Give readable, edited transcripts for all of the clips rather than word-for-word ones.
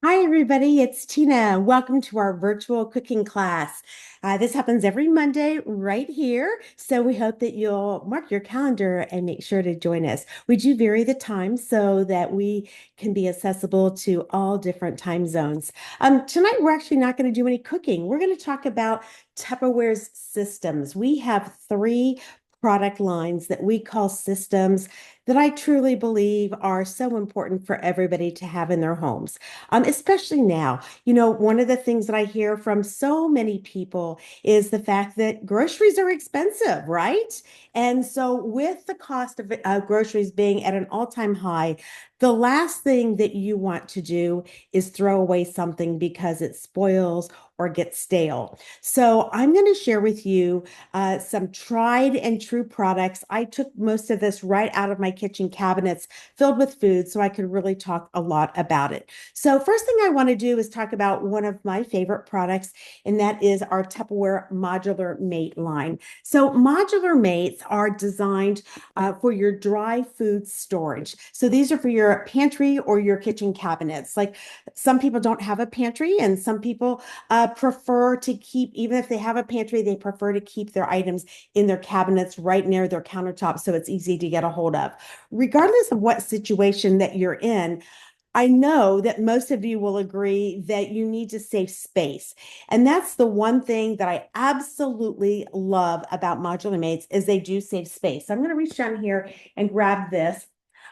Hi, everybody. It's Tina. Welcome to our virtual cooking class. This happens every Monday right here. So we hope that you'll mark your calendar and make sure to join us. We do vary the time so that we can be accessible to all different time zones. Tonight, we're actually not going to do any cooking. We're going to talk about Tupperware's systems. We have three product lines that we call systems that I truly believe are so important for everybody to have in their homes, especially now. One of the things that I hear from so many people is the fact that groceries are expensive, right? And so, with the cost of groceries being at an all-time high, the last thing that you want to do is throw away something because it spoils or gets stale. So, I'm going to share with you some tried and true products. I took most of this right out of my kitchen cabinets filled with food so I could really talk a lot about it. So, first thing I want to do is talk about one of my favorite products, and that is our Tupperware Modular Mate line. So, modular mates are designed for your dry food storage. So, these are for your pantry or your kitchen cabinets. Like some people don't have a pantry, and some people prefer to keep, even if they have a pantry, they prefer to keep their items in their cabinets right near their countertop so it's easy to get a hold of. Regardless of what situation that you're in, I know that most of you will agree that you need to save space. And that's the one thing that I absolutely love about modular mates is they do save space. So I'm going to reach down here and grab this.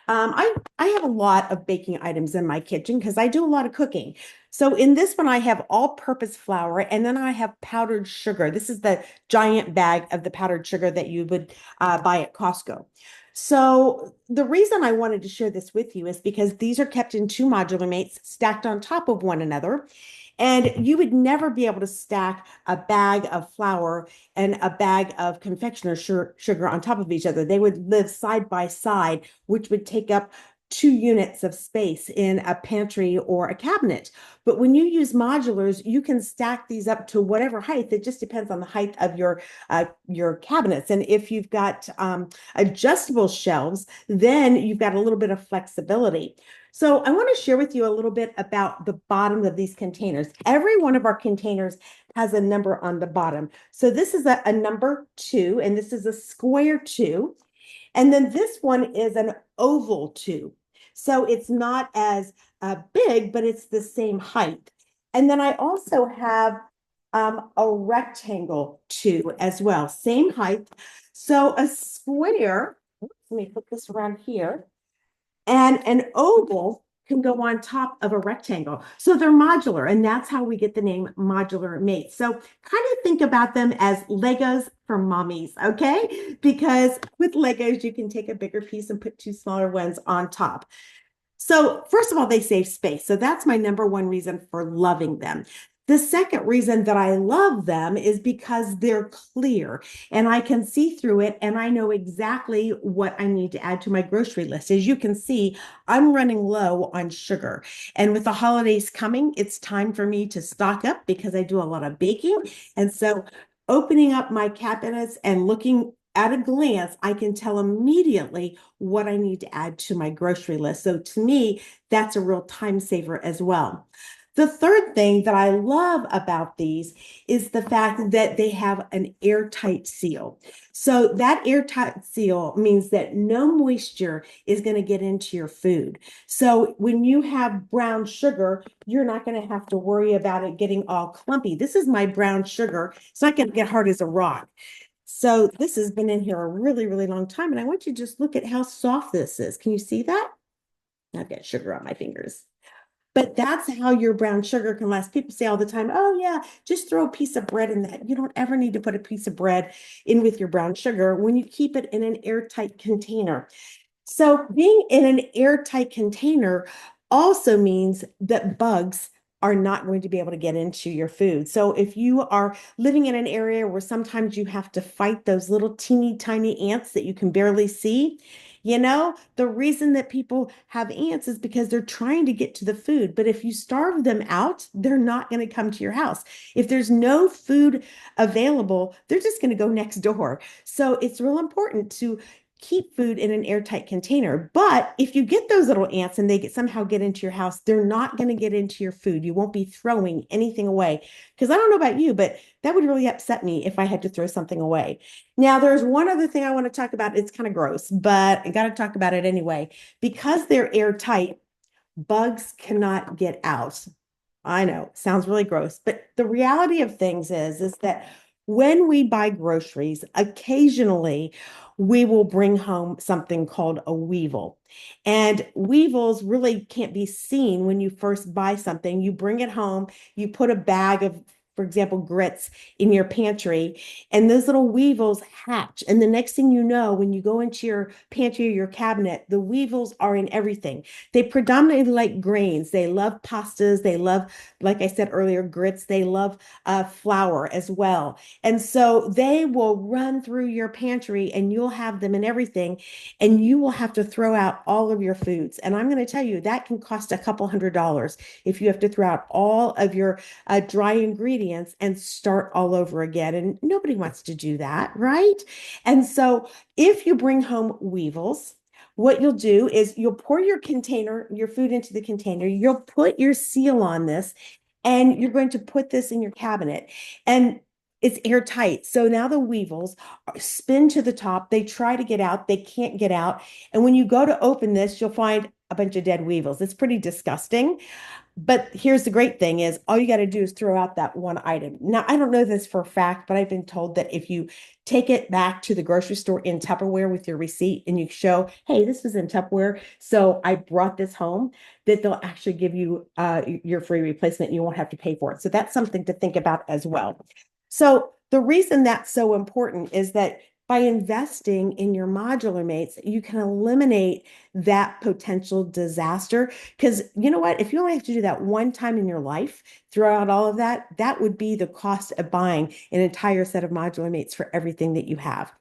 I have a lot of baking items in my kitchen because I do a lot of cooking. So in this one, I have all-purpose flour, and then I have powdered sugar. This is the giant bag of the powdered sugar that you would buy at Costco. So the reason I wanted to share this with you is because these are kept in two modular mates stacked on top of one another. And you would never be able to stack a bag of flour and a bag of confectioner sugar on top of each other. They would live side by side, which would take up 2 units of space in a pantry or a cabinet. But when you use modulars, you can stack these up to whatever height. It just depends on the height of your cabinets. And if you've got adjustable shelves, then you've got a little bit of flexibility. So I want to share with you a little bit about the bottom of these containers. Every one of our containers has a number on the bottom. So this is a number 2, and this is a square 2. And then this one is an oval 2. So it's not as big, but it's the same height. And then I also have a rectangle 2 as well, same height. So a square, oops, let me put this around here, and an oval can go on top of a rectangle. So they're modular, and that's how we get the name modular mates. So kind of think about them as Legos for mommies, okay? Because with Legos, you can take a bigger piece and put two smaller ones on top. So, first of all, they save space. So, that's my number one reason for loving them. The second reason that I love them is because they're clear and I can see through it and I know exactly what I need to add to my grocery list. As you can see, I'm running low on sugar. And with the holidays coming, it's time for me to stock up because I do a lot of baking. And so, opening up my cabinets and looking at a glance, I can tell immediately what I need to add to my grocery list. So to me, that's a real time saver as well. The third thing that I love about these is the fact that they have an airtight seal. So that airtight seal means that no moisture is going to get into your food. So when you have brown sugar, you're not going to have to worry about it getting all clumpy. This is my brown sugar. It's not going to get hard as a rock. So this has been in here a really, really long time. And I want you to just look at how soft this is. Can you see that? I've got sugar on my fingers. But that's how your brown sugar can last. People say all the time, oh, yeah, just throw a piece of bread in that. You don't ever need to put a piece of bread in with your brown sugar when you keep it in an airtight container. So being in an airtight container also means that bugs are not going to be able to get into your food. So if you are living in an area where sometimes you have to fight those little teeny tiny ants that you can barely see, the reason that people have ants is because they're trying to get to the food. But if you starve them out, they're not going to come to your house. If there's no food available, they're just going to go next door. So it's real important to keep food in an airtight container. But if you get those little ants and somehow get into your house, they're not going to get into your food. You won't be throwing anything away. Because I don't know about you, but that would really upset me if I had to throw something away. Now, there's one other thing I want to talk about. It's kind of gross, but I got to talk about it anyway. Because they're airtight, bugs cannot get out. I know, sounds really gross, but the reality of things is that when we buy groceries, occasionally we will bring home something called a weevil. And weevils really can't be seen when you first buy something. You bring it home, you put a bag of, for example, grits in your pantry, and those little weevils hatch. And the next thing you know, when you go into your pantry or your cabinet, the weevils are in everything. They predominantly like grains. They love pastas. They love, like I said earlier, grits. They love flour as well. And so they will run through your pantry and you'll have them in everything. And you will have to throw out all of your foods. And I'm going to tell you, that can cost a couple $100 if you have to throw out all of your dry ingredients and start all over again. And nobody wants to do that, right? And so if you bring home weevils, what you'll do is you'll pour your food into the container, you'll put your seal on this, and you're going to put this in your cabinet. And it's airtight. So now the weevils spin to the top. They try to get out. They can't get out. And when you go to open this, you'll find a bunch of dead weevils. It's pretty disgusting. But here's the great thing is all you got to do is throw out that one item. Now, I don't know this for a fact, but I've been told that if you take it back to the grocery store in Tupperware with your receipt and you show, hey, this was in Tupperware, so I brought this home, that they'll actually give you your free replacement and you won't have to pay for it. So that's something to think about as well. So the reason that's so important is that by investing in your modular mates, you can eliminate that potential disaster. Because you know what? If you only have to do that one time in your life, throw out all of that, that would be the cost of buying an entire set of modular mates for everything that you have.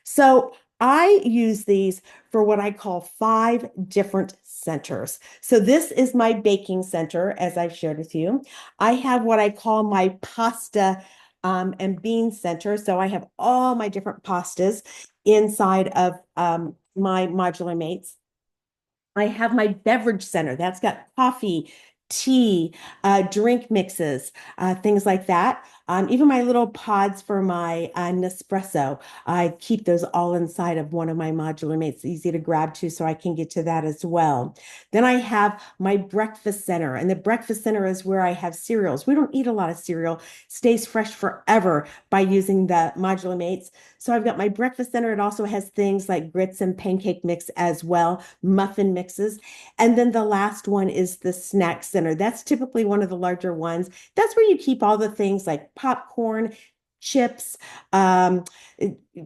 So I use these for what I call 5 different centers. So this is my baking center, as I've shared with you. I have what I call my pasta and bean center. So I have all my different pastas inside of my modular mates. I have my beverage center that's got coffee, tea, drink mixes, things like that. Even my little pods for my Nespresso, I keep those all inside of one of my modular mates, easy to grab to, so I can get to that as well. Then I have my breakfast center, and the breakfast center is where I have cereals. We don't eat a lot of cereal, stays fresh forever by using the modular mates. So I've got my breakfast center. It also has things like grits and pancake mix as well, muffin mixes. And then the last one is the snack center. That's typically one of the larger ones. That's where you keep all the things like popcorn, chips, um,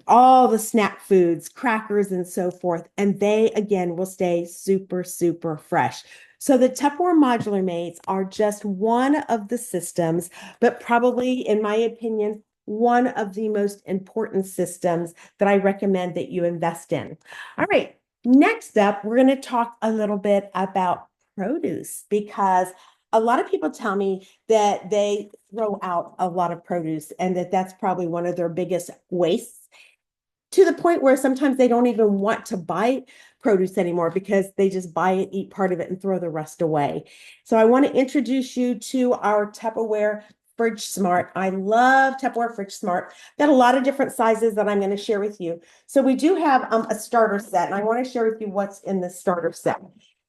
all the snack foods, crackers, and so forth. And they, again, will stay super, super fresh. So the Tupperware modular mates are just one of the systems, but probably, in my opinion, one of the most important systems that I recommend that you invest in. All right, next up, we're going to talk a little bit about produce because a lot of people tell me that they throw out a lot of produce and that that's probably one of their biggest wastes, to the point where sometimes they don't even want to buy produce anymore because they just buy it, eat part of it, and throw the rest away. So I want to introduce you to our Tupperware Fridge Smart. I love Tupperware Fridge Smart. Got a lot of different sizes that I'm going to share with you. So we do have a starter set, and I want to share with you what's in the starter set.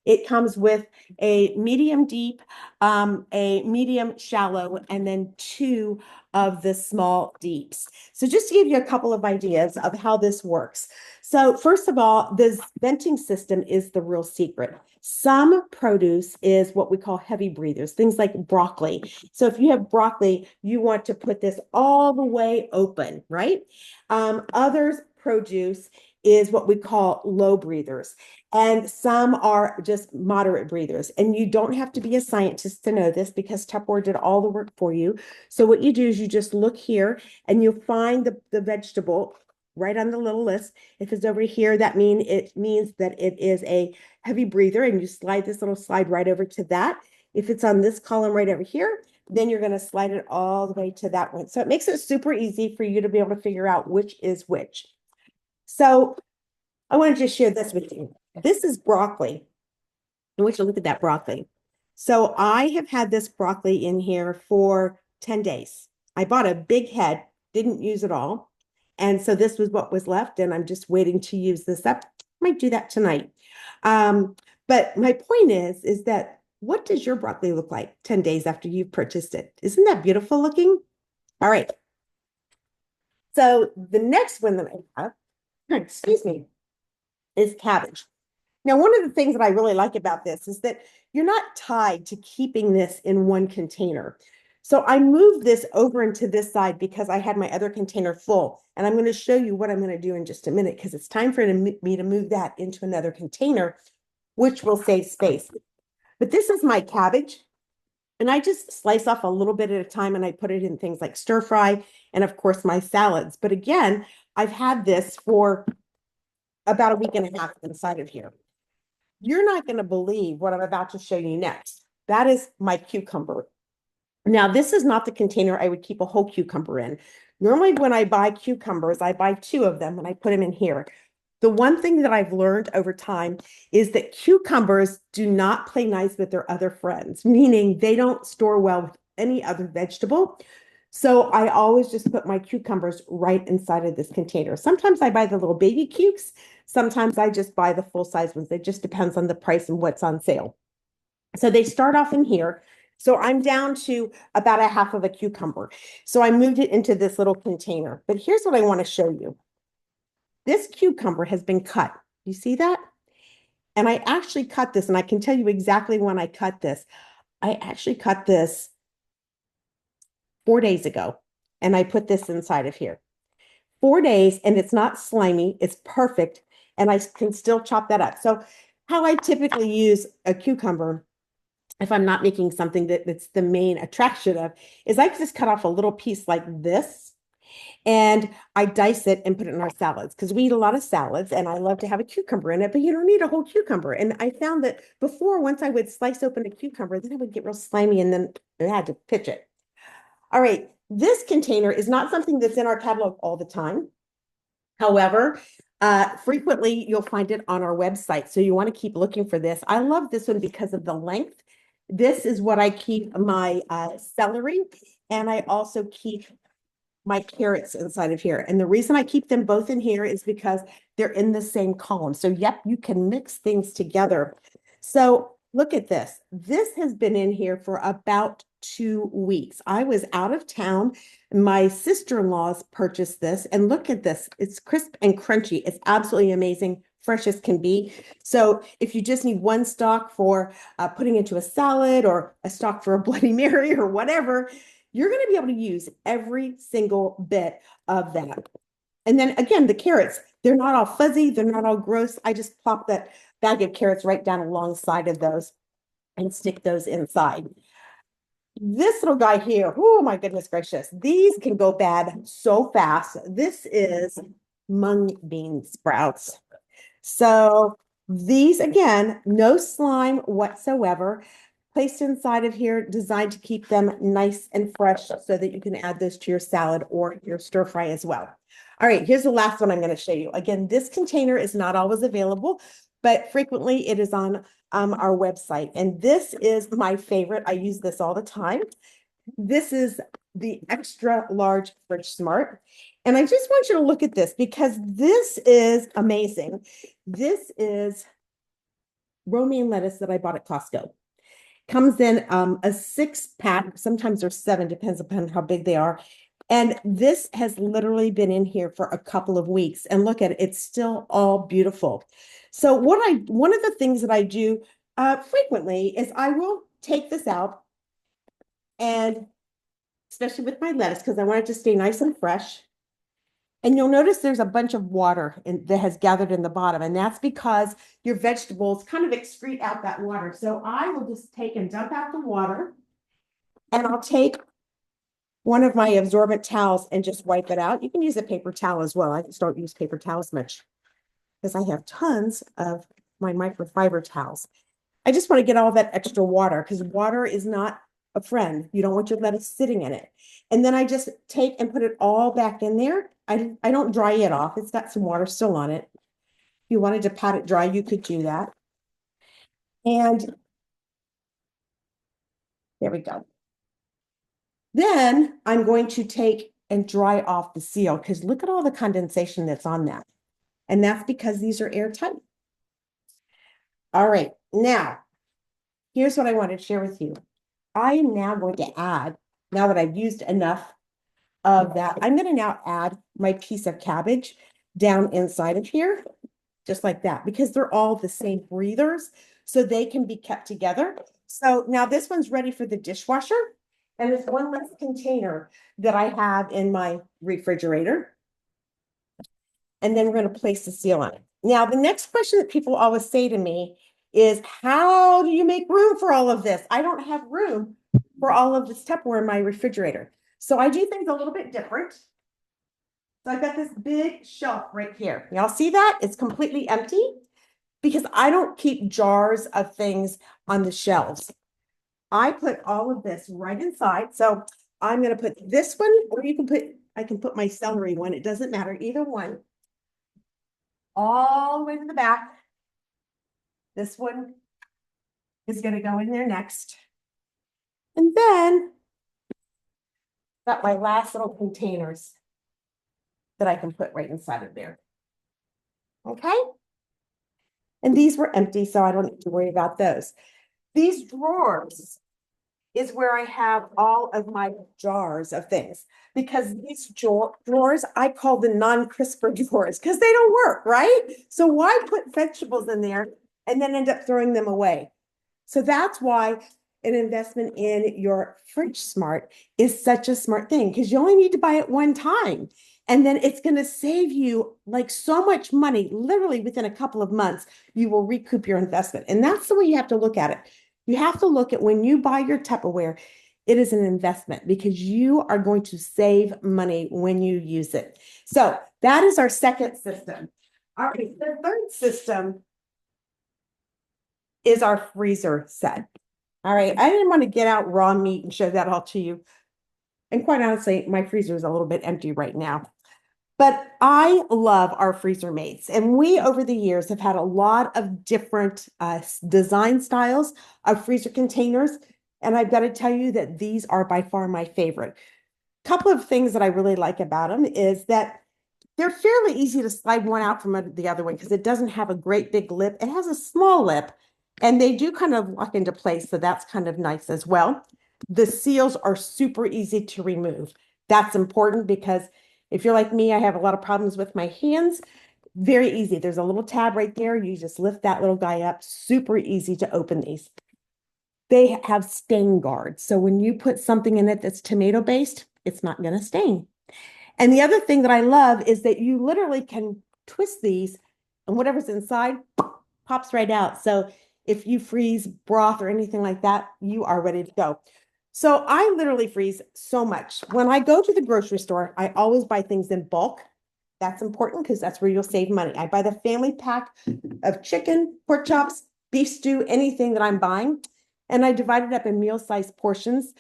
It comes with a medium deep, a medium shallow, and then 2 of the small deeps. So just to give you a couple of ideas of how this works. So first of all, this venting system is the real secret. Some produce is what we call heavy breathers, things like broccoli. So if you have broccoli, you want to put this all the way open, right? Others produce is what we call low breathers. And some are just moderate breathers. And you don't have to be a scientist to know this because Tupperware did all the work for you. So what you do is you just look here and you'll find the vegetable right on the little list. If it's over here, that means that it is a heavy breather, and you slide this little slide right over to that. If it's on this column right over here, then you're going to slide it all the way to that one. So it makes it super easy for you to be able to figure out which is which. So I want to just share this with you. This is broccoli. I want you to look at that broccoli. So I have had this broccoli in here for 10 days. I bought a big head, didn't use it all. And so this was what was left, and I'm just waiting to use this up. Might do that tonight. But my point is that what does your broccoli look like 10 days after you've purchased it? Isn't that beautiful looking? All right. So the next one that I have, excuse me, is cabbage. Now, one of the things that I really like about this is that you're not tied to keeping this in one container. So I moved this over into this side because I had my other container full. And I'm going to show you what I'm going to do in just a minute because it's time for me to move that into another container, which will save space. But this is my cabbage. And I just slice off a little bit at a time and I put it in things like stir fry and, of course, my salads. But again, I've had this for about a week and a half inside of here. You're not going to believe what I'm about to show you next. That is my cucumber. Now, this is not the container I would keep a whole cucumber in. Normally, when I buy cucumbers, I buy 2 of them and I put them in here. The one thing that I've learned over time is that cucumbers do not play nice with their other friends, meaning they don't store well with any other vegetable. So I always just put my cucumbers right inside of this container. Sometimes I buy the little baby cukes. Sometimes I just buy the full size ones. It just depends on the price and what's on sale. So they start off in here. So I'm down to about a half of a cucumber. So I moved it into this little container. But here's what I want to show you. This cucumber has been cut. You see that? And I actually cut this, and I can tell you exactly when I cut this. I actually cut this 4 days ago, and I put this inside of here. 4 days, and it's not slimy, it's perfect, and I can still chop that up. So how I typically use a cucumber, if I'm not making something that's the main attraction of, is I just cut off a little piece like this, and I dice it and put it in our salads because we eat a lot of salads and I love to have a cucumber in it, but you don't need a whole cucumber. And I found that before, once I would slice open a cucumber, then it would get real slimy and then I had to pitch it. All right, this container is not something that's in our catalog all the time. However, frequently you'll find it on our website. So you want to keep looking for this. I love this one because of the length. This is what I keep my celery, and I also keep my carrots inside of here. And the reason I keep them both in here is because they're in the same column. So yep, you can mix things together. So look at this. This has been in here for about 2 weeks. I was out of town. My sister-in-law's purchased this, and look at this. It's crisp and crunchy. It's absolutely amazing, fresh as can be. So if you just need one stalk for putting into a salad or a stalk for a Bloody Mary or whatever, you're going to be able to use every single bit of that. And then again, the carrots, they're not all fuzzy, they're not all gross. I just plop that bag of carrots right down alongside of those and stick those inside. This little guy here, oh my goodness gracious, these can go bad so fast. This is mung bean sprouts. So these, again, no slime whatsoever, placed inside of here, designed to keep them nice and fresh so that you can add this to your salad or your stir fry as well. All right, here's the last one I'm going to show you. Again, this container is not always available, but frequently it is on our website. And this is my favorite. I use this all the time. This is the extra large Fridge Smart. And I just want you to look at this because this is amazing. This is romaine lettuce that I bought at Costco. Comes in a 6-pack. Sometimes there's 7, depends upon how big they are. And this has literally been in here for a couple of weeks. And look at it, it's still all beautiful. So one of the things that I do frequently is I will take this out, and especially with my lettuce, because I want it to stay nice and fresh. And you'll notice there's a bunch of water that has gathered in the bottom, and that's because your vegetables kind of excrete out that water. So I will just take and dump out the water, and I'll take one of my absorbent towels and just wipe it out. You can use a paper towel as well. I just don't use paper towels much because I have tons of my microfiber towels. I just want to get all that extra water because water is not a friend. You don't want your lettuce sitting in it. And then I just take and put it all back in there. I don't dry it off. It's got some water still on it. you wanted to pat it dry, you could do that. And there we go. Then I'm going to take and dry off the seal because look at all the condensation that's on that. And that's because these are airtight. All right, now here's what I wanted to share with you. I am now going to add, now that I've used enough of that, I'm going to now add my piece of cabbage down inside of here, just like that, because they're all the same breathers, so they can be kept together. So now this one's ready for the dishwasher, and it's one less container that I have in my refrigerator. And then we're going to place the seal on it. Now, the next question that people always say to me is, how do you make room for all of this? I don't have room for all of this Tupperware in my refrigerator. So I do things a little bit different. So I've got this big shelf right here. Y'all see that? It's completely empty because I don't keep jars of things on the shelves. I put all of this right inside. So I'm going to put this one, or you can put, I can put my celery one. It doesn't matter, either one. All the way to the back. This one is going to go in there next. And then got my last little containers that I can put right inside of there. Okay. And these were empty, so I don't need to worry about those. These drawers is where I have all of my jars of things, because these drawers, I call the non-crisper drawers because they don't work, right? So why put vegetables in there and then end up throwing them away? So that's why an investment in your Fridge Smart is such a smart thing, because you only need to buy it one time. And then it's going to save you like so much money. Literally within a couple of months, you will recoup your investment. And that's the way you have to look at it. You have to look at when you buy your Tupperware, it is an investment because you are going to save money when you use it. So that is our second system. All right, the third system is our freezer set. All right, I didn't want to get out raw meat and show that all to you. And quite honestly, my freezer is a little bit empty right now. But I love our freezer mates. And we, over the years, have had a lot of different design styles of freezer containers. And I've got to tell you that these are by far my favorite. A couple of things that I really like about them is that they're fairly easy to slide one out from the other one because it doesn't have a great big lip. It has a small lip, and they do kind of lock into place. So that's kind of nice as well. The seals are super easy to remove. That's important because if you're like me, I have a lot of problems with my hands. Very easy. There's a little tab right there. You just lift that little guy up. Super easy to open these. They have stain guards. So when you put something in it that's tomato based, it's not going to stain. And the other thing that I love is that you literally can twist these and whatever's inside pops right out. So if you freeze broth or anything like that, you are ready to go. So I literally freeze so much. When I go to the grocery store, I always buy things in bulk. That's important because that's where you'll save money. I buy the family pack of chicken, pork chops, beef stew, anything that I'm buying. And I divide it up in meal-sized portions.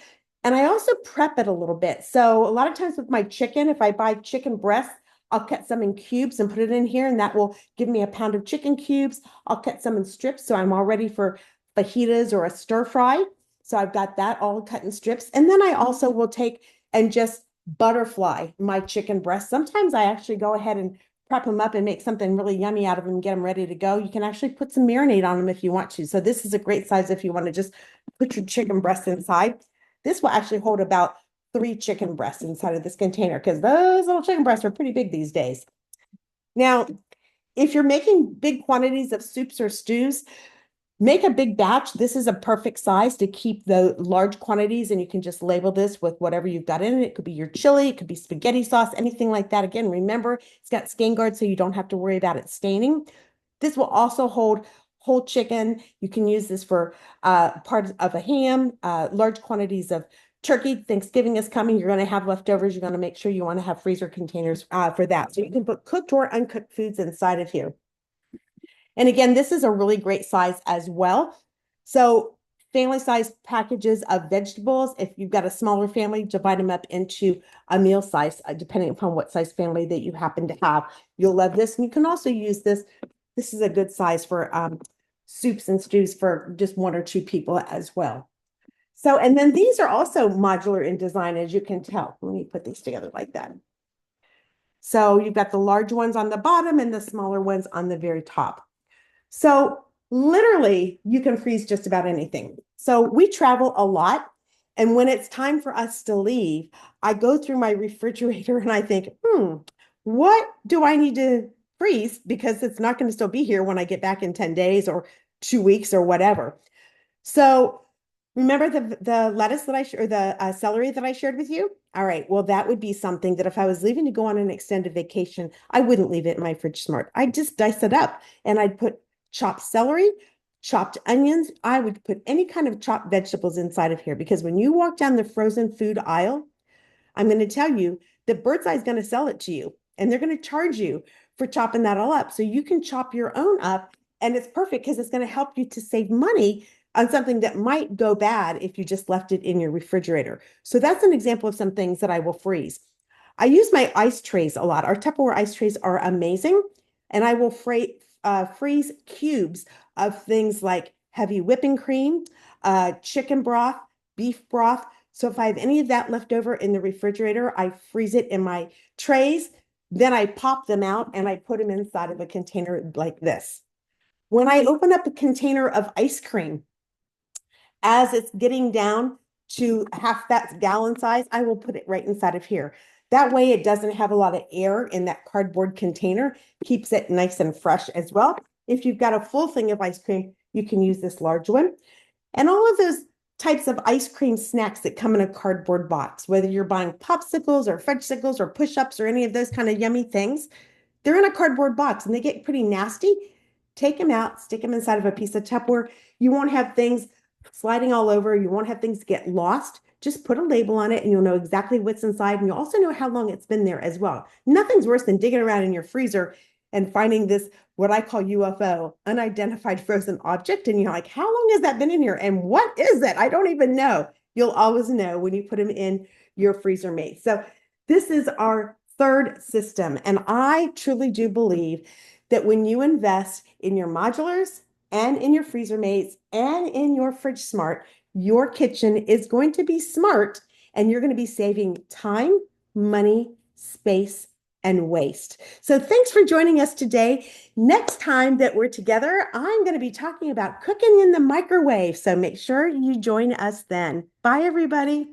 And I also prep it a little bit. So a lot of times with my chicken, if I buy chicken breast, I'll cut some in cubes and put it in here, and that will give me a pound of chicken cubes. I'll cut some in strips, so I'm all ready for fajitas or a stir fry. So I've got that all cut in strips. And then I also will take and just butterfly my chicken breast. Sometimes I actually go ahead and prep them up and make something really yummy out of them and get them ready to go. You can actually put some marinade on them if you want to. So this is a great size if you want to just put your chicken breast inside. This will actually hold about 3 chicken breasts inside of this container because those little chicken breasts are pretty big these days. Now, if you're making big quantities of soups or stews, make a big batch. This is a perfect size to keep the large quantities, and you can just label this with whatever you've got in it. It could be your chili, it could be spaghetti sauce, anything like that. Again, remember, it's got stain guard, so you don't have to worry about it staining. This will also hold whole chicken. You can use this for part of a ham, large quantities of turkey. Thanksgiving is coming. You're going to have leftovers. You're going to make sure you want to have freezer containers for that. So you can put cooked or uncooked foods inside of here. And again, this is a really great size as well. So family size packages of vegetables. If you've got a smaller family, divide them up into a meal size, depending upon what size family that you happen to have. You'll love this. And you can also use this This is a good size for soups and stews for just one or two people as well. So, and then these are also modular in design, as you can tell. Let me put these together like that. So you've got the large ones on the bottom and the smaller ones on the very top. So literally, you can freeze just about anything. So we travel a lot. And when it's time for us to leave, I go through my refrigerator and I think, what do I need to freeze? Because it's not going to still be here when I get back in 10 days or 2 weeks or whatever. So remember the lettuce that or the celery that I shared with you? All right. Well, that would be something that if I was leaving to go on an extended vacation, I wouldn't leave it in my fridge smart. I'd just dice it up and I'd put chopped celery, chopped onions. I would put any kind of chopped vegetables inside of here because when you walk down the frozen food aisle, I'm going to tell you that Birds Eye is going to sell it to you and they're going to charge you for chopping that all up. So you can chop your own up and it's perfect because it's going to help you to save money on something that might go bad if you just left it in your refrigerator. So that's an example of some things that I will freeze. I use my ice trays a lot. Our Tupperware ice trays are amazing. And I will freeze cubes of things like heavy whipping cream, chicken broth, beef broth. So if I have any of that left over in the refrigerator, I freeze it in my trays. Then I pop them out and I put them inside of a container like this. When I open up a container of ice cream, as it's getting down to half that gallon size, I will put it right inside of here. That way it doesn't have a lot of air in that cardboard container, keeps it nice and fresh as well. If you've got a full thing of ice cream, you can use this large one. And all of those types of ice cream snacks that come in a cardboard box, whether you're buying popsicles or fudgesicles or push-ups or any of those kind of yummy things, they're in a cardboard box and they get pretty nasty. Take them out, stick them inside of a piece of Tupperware. You won't have things sliding all over. You won't have things get lost. Just put a label on it and you'll know exactly what's inside. And you'll also know how long it's been there as well. Nothing's worse than digging around in your freezer and finding this, what I call UFO, unidentified frozen object. And you're like, how long has that been in here? And what is it? I don't even know. You'll always know when you put them in your freezer mate. So this is our third system. And I truly do believe that when you invest in your modulars and in your freezer mates and in your fridge smart, your kitchen is going to be smart and you're going to be saving time, money, space, and waste. So thanks for joining us today. Next time that we're together, I'm going to be talking about cooking in the microwave. So make sure you join us then. Bye, everybody.